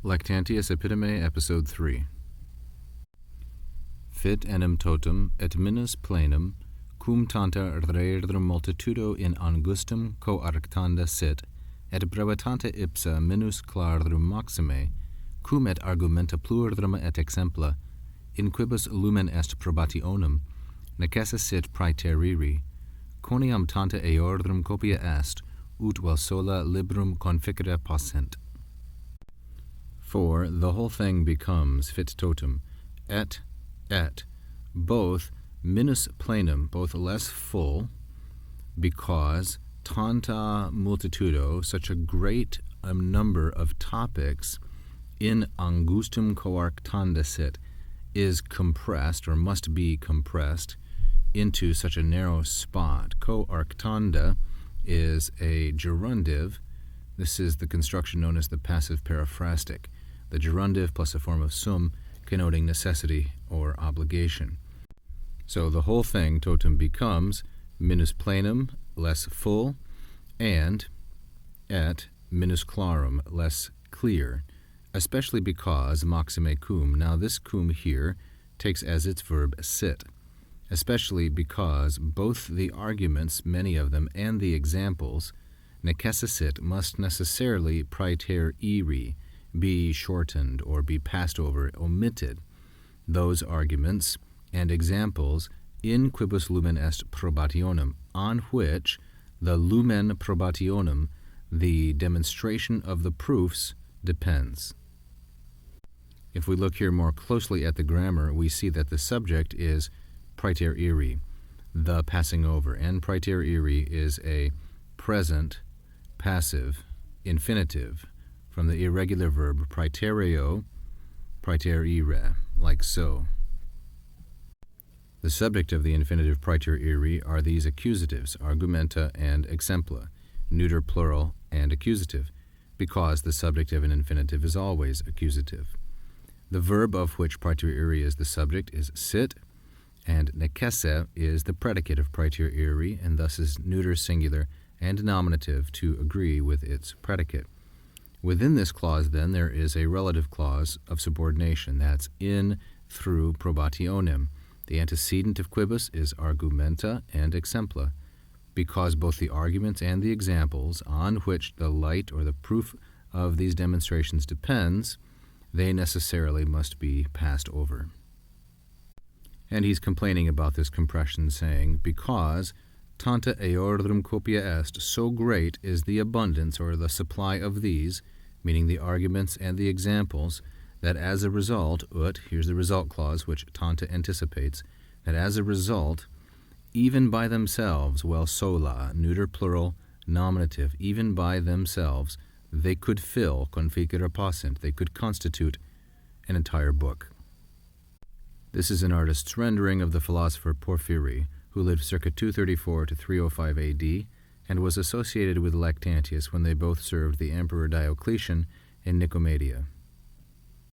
Lactantius Epitome, Episode 3. Fit enim totum et minus plenum, cum tanta rerum multitudo in angustum coarctanda sit, et brevitanta ipsa minus clarum maxime, cum et argumenta plurum et exempla, in quibus lumen est probationem, necessa sit praeteriri, quoniam tanta eordium copia est, ut vel sola librum conficere possent. For the whole thing becomes fit totum, et, both minus plenum, both less full, because tanta multitudo, such a great number of topics, in angustum coarctanda sit, is compressed, or must be compressed, into such a narrow spot. Coarctanda is a gerundive. This is the construction known as the passive periphrastic, the gerundive plus a form of sum connoting necessity or obligation. So the whole thing, totum, becomes minus plenum, less full, and et minus clarum, less clear, especially because maxime cum. Now this cum here takes as its verb sit, especially because both the arguments, many of them, and the examples, necessa sit, must necessarily praeteriri, be shortened or be passed over, omitted. Those arguments and examples in quibus lumen est probationem, on which the lumen probationem, the demonstration of the proofs, depends. If we look here more closely at the grammar, we see that the subject is praeteriri, the passing over, and praeteriri is a present passive infinitive from the irregular verb praetereo, praeterire, like so. The subject of the infinitive praeteriri are these accusatives, argumenta and exempla, neuter, plural, and accusative, because the subject of an infinitive is always accusative. The verb of which praeteriri is the subject is sit, and necessa is the predicate of praeteriri, and thus is neuter, singular, and nominative to agree with its predicate. Within this clause, then, there is a relative clause of subordination. That's in, through, probationem. The antecedent of quibus is argumenta and exempla, because both the arguments and the examples on which the light or the proof of these demonstrations depends, they necessarily must be passed over. And he's complaining about this compression, saying, because tanta eordium copia est, so great is the abundance or the supply of these, meaning the arguments and the examples, that as a result, here's the result clause which tanta anticipates, that as a result, even by themselves, vel sola, neuter, plural, nominative, even by themselves, they could fill, conficere possent, they could constitute an entire book. This is an artist's rendering of the philosopher Porphyry, who lived circa 234 to 305 AD, and was associated with Lactantius when they both served the Emperor Diocletian in Nicomedia.